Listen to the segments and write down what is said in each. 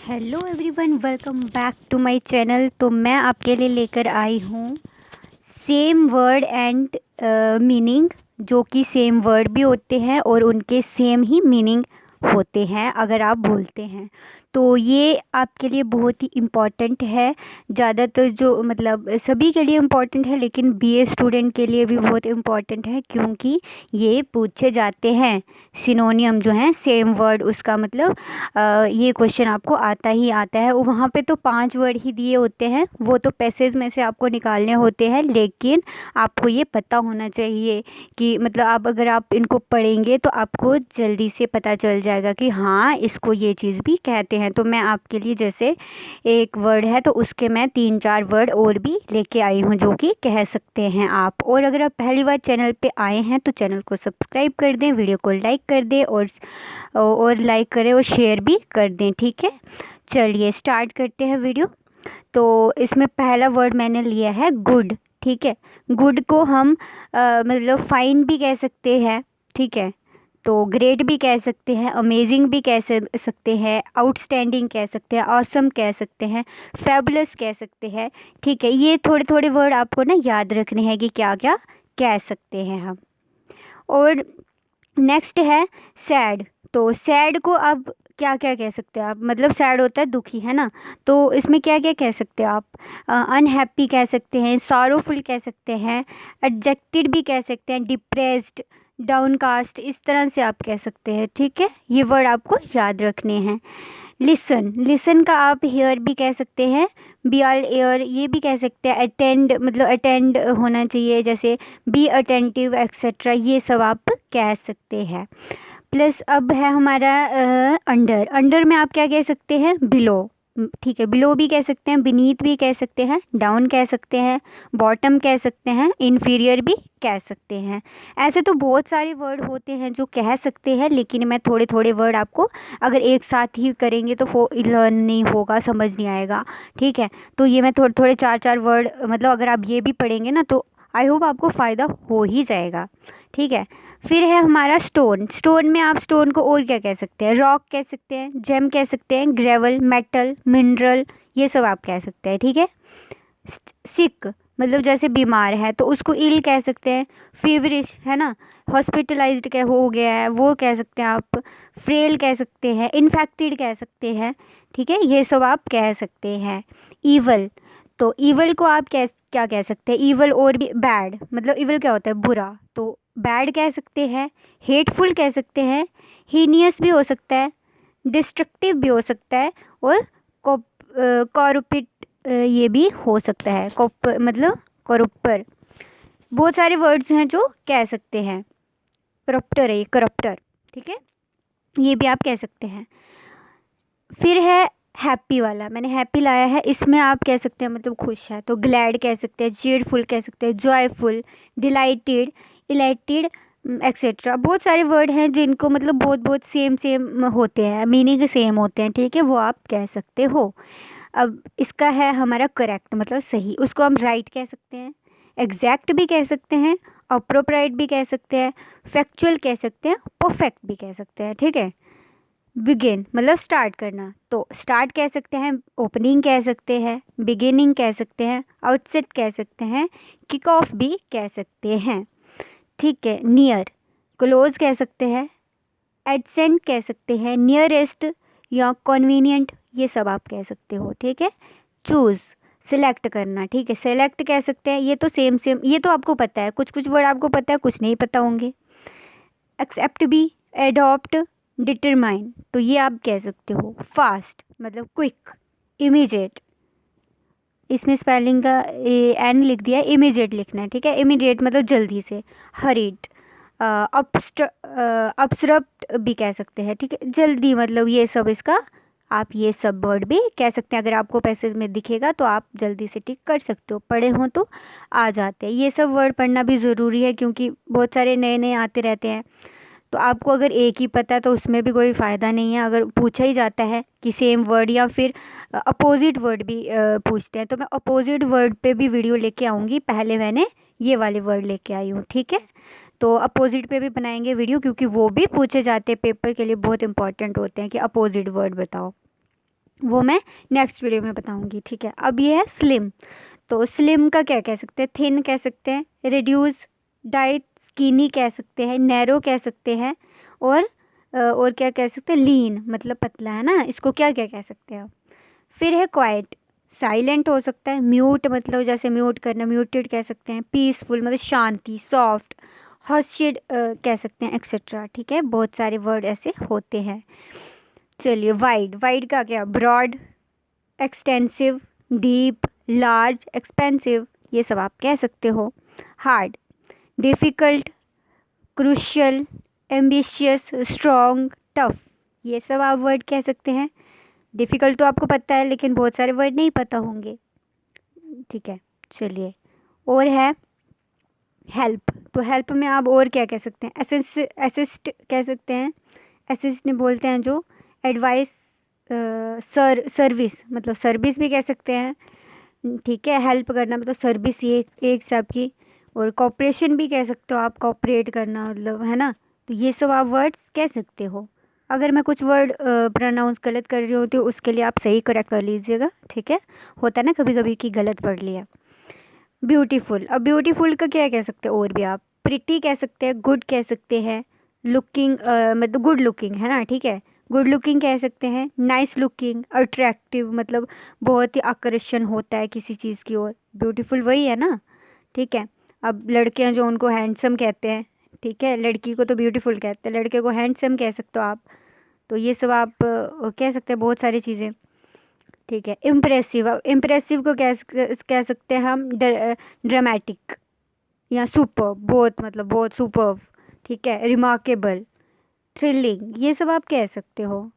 Hello everyone, welcome back to my channel. तो मैं आपके लिए लेकर आई हूँ सेम वर्ड एंड मीनिंग, जो कि सेम वर्ड भी होते हैं और उनके सेम ही मीनिंग होते हैं अगर आप बोलते हैं। तो ये आपके लिए बहुत ही इम्पॉर्टेंट है। ज़्यादातर जो मतलब सभी के लिए इम्पॉर्टेंट है, लेकिन बीए स्टूडेंट के लिए भी बहुत इम्पॉर्टेंट है, क्योंकि ये पूछे जाते हैं। सिनोनियम जो है सेम वर्ड, उसका मतलब ये क्वेश्चन आपको आता ही आता है। वहाँ पे तो 5 वर्ड ही दिए होते हैं, वो तो पैसेज में से आपको निकालने होते हैं, लेकिन आपको ये पता होना चाहिए कि मतलब आप अगर आप इनको पढ़ेंगे तो आपको जल्दी से पता चल जाएगा कि हाँ, इसको ये चीज़ भी कहते हैं। तो मैं आपके लिए जैसे एक वर्ड है तो उसके मैं 3-4 वर्ड और भी लेके आई हूँ जो कि कह सकते हैं आप। और अगर आप पहली बार चैनल पे आए हैं तो चैनल को सब्सक्राइब कर दें, वीडियो को लाइक कर दें और लाइक करें और शेयर भी कर दें, ठीक है। चलिए स्टार्ट करते हैं वीडियो। तो इसमें पहला वर्ड मैंने लिया है गुड, ठीक है। गुड को हम मतलब फाइन भी कह सकते हैं, ठीक है। तो ग्रेट भी कह सकते हैं, अमेजिंग भी कह सकते हैं, आउटस्टैंडिंग कह सकते हैं, ऑसम कह सकते हैं, फैबुलस कह सकते हैं, ठीक है। ये थोड़े थोड़े वर्ड आपको ना याद रखने हैं कि क्या क्या कह सकते हैं हम। और नेक्स्ट है सैड। तो सैड को अब क्या क्या कह सकते हैं आप, मतलब सैड होता है दुखी, है ना। तो इसमें क्या क्या कह सकते हैं आप, अनहैप्पी कह सकते हैं, सॉरोफुल कह सकते हैं, एडजेक्टेड भी कह सकते हैं, डिप्रेस्ड, डाउनकास्ट, इस तरह से आप कह सकते हैं, ठीक है। ये वर्ड आपको याद रखने हैं। लिसन, लिसन का आप हेयर भी कह सकते हैं, बी ऑल एयर ये भी कह सकते हैं। अटेंड मतलब अटेंड होना चाहिए, जैसे बी अटेंटिव एक्सेट्रा, ये सब आप कह सकते हैं। प्लस अब है हमारा अंडर। अंडर में आप क्या कह सकते हैं, बिलो, ठीक है। बिलो भी कह सकते हैं, बीनीथ भी कह सकते हैं, डाउन कह सकते हैं, बॉटम कह सकते हैं, इन्फीरियर भी कह सकते हैं। ऐसे तो बहुत सारे वर्ड होते हैं जो कह सकते हैं, लेकिन मैं थोड़े थोड़े वर्ड आपको अगर एक साथ ही करेंगे तो वो लर्न नहीं होगा, समझ नहीं आएगा, ठीक है। तो ये मैं थोड़े थोड़े 4-4 वर्ड मतलब अगर आप ये भी पढ़ेंगे ना तो आई होप आपको फ़ायदा हो ही जाएगा, ठीक है। फिर है हमारा स्टोन। स्टोन में आप स्टोन को और क्या कह सकते हैं, रॉक कह सकते हैं, जेम कह सकते हैं, ग्रेवल, मेटल, मिनरल, ये सब आप कह सकते हैं, ठीक है। सिक मतलब जैसे बीमार है तो उसको इल कह सकते हैं। फीवरिश है ना, हॉस्पिटलाइज्ड कह हो गया है वो कह सकते हैं आप। फ्रेल कह सकते हैं, इन्फेक्टेड कह सकते हैं, ठीक है। ये सब आप कह सकते हैं। ईवल, तो ईवल को आप क्या कह सकते हैं, ईवल और भी बैड, मतलब ईवल क्या होता है, बुरा, तो बैड कह सकते हैं। हेटफुल कह सकते हैं, हीनियस भी हो सकता है, डिस्ट्रक्टिव भी हो सकता है, और कॉरुपिट ये भी हो सकता है, मतलब कॉरुपर। बहुत सारे वर्ड्स हैं जो कह सकते हैं। करप्टर है ये, करप्टर, ठीक है, ये भी आप कह सकते हैं। फिर है हैप्पी वाला, मैंने हैप्पी लाया है, इसमें आप कह सकते हैं मतलब खुश है, तो ग्लैड कह सकते हैं, चीयरफुल कह सकते हैं, जॉयफुल, डिलाइटेड, इलाइटेड, एक्सेट्रा। बहुत सारे वर्ड हैं जिनको मतलब बहुत बहुत सेम सेम होते हैं, मीनिंग सेम होते हैं, ठीक है, वो आप कह सकते हो। अब इसका है हमारा करेक्ट मतलब सही, उसको हम राइट कह सकते हैं, एग्जैक्ट भी कह सकते हैं, अप्रोप्राइट भी कह सकते हैं, फैक्चुअल कह सकते हैं, परफेक्ट भी कह सकते हैं, ठीक है। बिगिन मतलब स्टार्ट करना, तो स्टार्ट कह सकते हैं, ओपनिंग कह सकते हैं, बिगिनिंग कह सकते हैं, आउटसेट कह सकते हैं, किक ऑफ भी कह सकते हैं, ठीक है। नियर, क्लोज कह सकते हैं, एडसेंट कह सकते हैं, नियरेस्ट या कन्वीनियंट, ये सब आप कह सकते हो, ठीक है। चूज़, सिलेक्ट करना, ठीक है, सेलेक्ट कह सकते हैं। ये तो सेम सेम, ये तो आपको पता है, कुछ कुछ वर्ड आपको पता है, कुछ नहीं पता होंगे। एक्सेप्ट भी, एडॉप्ट, डिटरमाइन, तो ये आप कह सकते हो। फास्ट मतलब क्विक, इमीडिएट, इसमें स्पेलिंग का एन लिख दिया है, इमीडिएट लिखना है, ठीक है। इमीडिएट मतलब जल्दी से। हरीड, अपस्रप्ट भी कह सकते हैं, ठीक है, जल्दी, मतलब ये सब इसका आप ये सब वर्ड भी कह सकते हैं। अगर आपको पैसेज में दिखेगा तो आप जल्दी से टिक कर सकते हो, पढ़े हों तो आ जाते हैं। ये सब वर्ड पढ़ना भी ज़रूरी है क्योंकि बहुत सारे नए नए आते रहते हैं। तो आपको अगर एक ही पता है तो उसमें भी कोई फ़ायदा नहीं है। अगर पूछा ही जाता है कि सेम वर्ड या फिर अपोजिट वर्ड भी पूछते हैं तो मैं अपोजिट वर्ड पे भी वीडियो लेके आऊँगी। पहले मैंने ये वाले वर्ड लेके आई हूँ, ठीक है। तो अपोजिट पे भी बनाएंगे वीडियो क्योंकि वो भी पूछे जाते हैं, पेपर के लिए बहुत इंपॉर्टेंट होते हैं कि अपोजिट वर्ड बताओ। वो मैं नेक्स्ट वीडियो में बताऊंगी, ठीक है। अब ये है स्लिम। तो स्लिम का क्या कह सकते हैं, थिन कह सकते हैं, रिड्यूस, डाइट, स्किनी कह सकते हैं, नैरो कह सकते हैं, और क्या कह सकते हैं, लीन मतलब पतला, है ना। इसको क्या क्या कह सकते हैं आप। फिर है क्वाइट, साइलेंट हो सकता है, म्यूट मतलब जैसे म्यूट करना, म्यूटेड कह सकते हैं, पीसफुल मतलब शांति, सॉफ्ट, हर्शिड कह सकते हैं, एक्सेट्रा, ठीक है। बहुत सारे वर्ड ऐसे होते हैं। चलिए वाइड, वाइड का क्या, broad, extensive, deep, large, expensive, ये सब आप कह सकते हो। Hard, difficult, crucial, ambitious, strong, tough, ये सब आप वर्ड कह सकते हैं। डिफ़िकल्ट तो आपको पता है, लेकिन बहुत सारे वर्ड नहीं पता होंगे, ठीक है। चलिए, और है हेल्प। तो हेल्प में आप और क्या कह सकते हैं, असिस्ट कह सकते हैं। असिस्ट नहीं बोलते हैं जो, एडवाइस, सर्विस मतलब सर्विस भी कह सकते हैं, ठीक है। हेल्प करना मतलब सर्विस, ये एक हिसाब की। और कॉपरेशन भी कह सकते हो आप, कॉपरेट करना मतलब, है ना। तो ये सब आप वर्ड्स कह सकते हो। अगर मैं कुछ वर्ड प्रोनाउंस गलत कर रही होती हूँ, उसके लिए आप सही करेक्ट कर लीजिएगा, ठीक है। होता है ना कभी कभी कि गलत पढ़ लिया। ब्यूटीफुल, अब ब्यूटीफुल का क्या कह सकते हैं और भी आप, प्रिटी कह सकते हैं, गुड कह सकते हैं, लुकिंग मतलब गुड लुकिंग, है ना, ठीक है। गुड लुकिंग कह सकते हैं, नाइस लुकिंग, अट्रैक्टिव मतलब बहुत ही आकर्षण होता है किसी चीज़ की ओर, ब्यूटीफुल वही है ना, ठीक है। अब लड़के हैं जो, उनको हैंडसम कहते हैं, ठीक है। लड़की को तो ब्यूटीफुल कहते हैं, लड़के को हैंडसम कह सकते हो आप। तो ये सब आप कह सकते हैं बहुत सारी चीज़ें, ठीक है। इम्प्रेसिव, अब इम्प्रेसिव को कह सकते हैं हम ड्रामेटिक, या सुपर, बहुत मतलब बहुत सुपर, ठीक है। रिमार्केबल, थ्रिलिंग, ये सब आप कह सकते हो।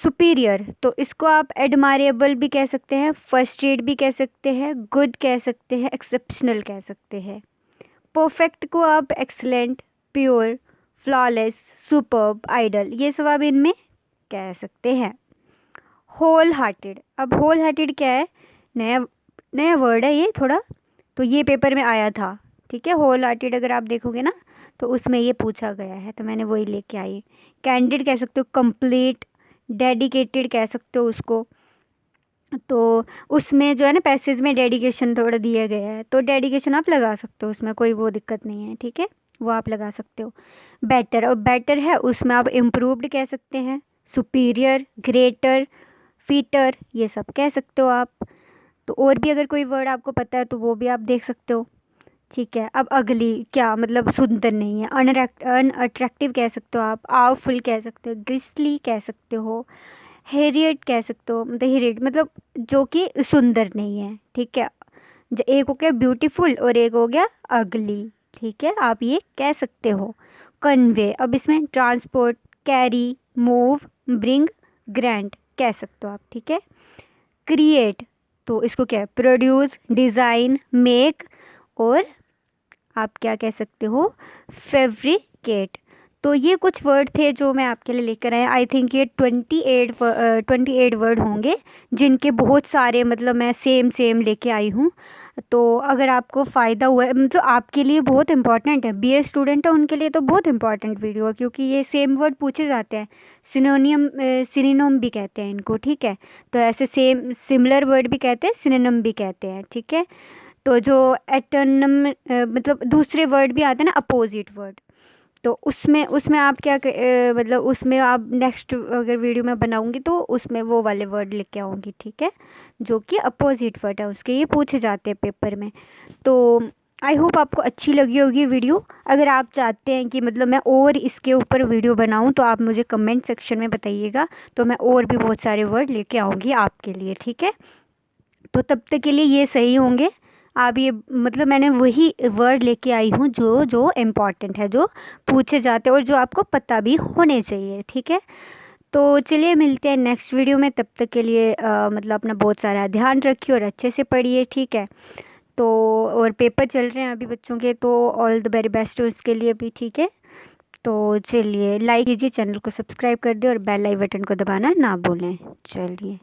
सुपीरियर, तो इसको आप एडमायरेबल भी कह सकते हैं, फर्स्ट रेट भी कह सकते हैं, गुड कह सकते हैं, एक्सेप्शनल कह सकते हैं। परफेक्ट को आप excellent, pure, flawless, superb, ideal, ये सब आप इनमें कह सकते हैं। होल हार्टेड, अब होल हार्टेड क्या है, नया नया वर्ड है ये थोड़ा, तो ये पेपर में आया था, ठीक है। होल हार्टेड अगर आप देखोगे ना, तो उसमें ये पूछा गया है, तो मैंने वही लेके आई। कैंडिड कह सकते हो, कंप्लीट, डेडिकेटेड कह सकते हो उसको। तो उसमें जो है ना, पैसेज में डेडिकेशन थोड़ा दिया गया है, तो डेडिकेशन आप लगा सकते हो उसमें, कोई वो दिक्कत नहीं है, ठीक है। वो आप लगा सकते हो। बेटर, और बेटर है उसमें आप इम्प्रूव्ड कह सकते हैं, सुपीरियर, ग्रेटर, फीटर, ये सब कह सकते हो आप। तो और भी अगर कोई वर्ड आपको पता है तो वो भी आप देख सकते हो, ठीक है। अब अगली क्या मतलब, सुंदर नहीं है, अनअट्रैक्टिव कह सकते हो आप, आवफुल कह सकते हो, ग्रिस्ली कह सकते हो, हेरियट कह सकते हो, मतलब हेरियट मतलब जो कि सुंदर नहीं है, ठीक है। एक हो गया ब्यूटीफुल और एक हो गया अगली, ठीक है, आप ये कह सकते हो। कन्वे, अब इसमें transport, carry, move, bring, grand कह सकते हो आप, ठीक है। क्रिएट, तो इसको क्या है, प्रोड्यूस, डिज़ाइन, मेक, और आप क्या कह सकते हो, फेब्रिकेट। तो ये कुछ वर्ड थे जो मैं आपके लिए लेकर आया। आई थिंक ये 28 वर्ड होंगे, जिनके बहुत सारे मतलब मैं सेम सेम लेके आई हूँ। तो अगर आपको फ़ायदा हुआ है, मतलब आपके लिए बहुत इंपॉर्टेंट है, बीए स्टूडेंट है उनके लिए तो बहुत इंपॉर्टेंट वीडियो है, क्योंकि ये सेम वर्ड पूछे जाते हैं। सिनोनिम भी कहते हैं इनको, ठीक है। तो ऐसे सेम सिमिलर वर्ड भी कहते हैं, सिनोनिम भी कहते हैं, ठीक है। तो जो एटोनम मतलब दूसरे वर्ड भी आते हैं ना, अपोजिट वर्ड, तो उसमें उसमें आप मतलब उसमें आप नेक्स्ट अगर वीडियो में बनाऊंगी तो उसमें वो वाले वर्ड लेके आऊँगी, ठीक है। जो कि अपोजिट वर्ड है उसके, ये पूछे जाते हैं पेपर में। तो आई होप आपको अच्छी लगी होगी वीडियो। अगर आप चाहते हैं कि मतलब मैं और इसके ऊपर वीडियो बनाऊं, तो आप मुझे कमेंट सेक्शन में बताइएगा, तो मैं और भी बहुत सारे वर्ड लेके आऊँगी आपके लिए, ठीक है। तो तब तक के लिए ये सही होंगे आप, ये मतलब मैंने वही वर्ड लेके आई हूँ जो जो इम्पॉर्टेंट है, जो पूछे जाते हैं और जो आपको पता भी होने चाहिए, ठीक है। तो चलिए मिलते हैं नेक्स्ट वीडियो में, तब तक के लिए मतलब अपना बहुत सारा ध्यान रखिए और अच्छे से पढ़िए, ठीक है। तो और पेपर चल रहे हैं अभी बच्चों के, तो ऑल द वेरी बेस्ट उसके लिए भी, ठीक है। तो चलिए लाइक कीजिए, चैनल को सब्सक्राइब कर दिए और बेल आई बटन को दबाना ना भूलें। चलिए।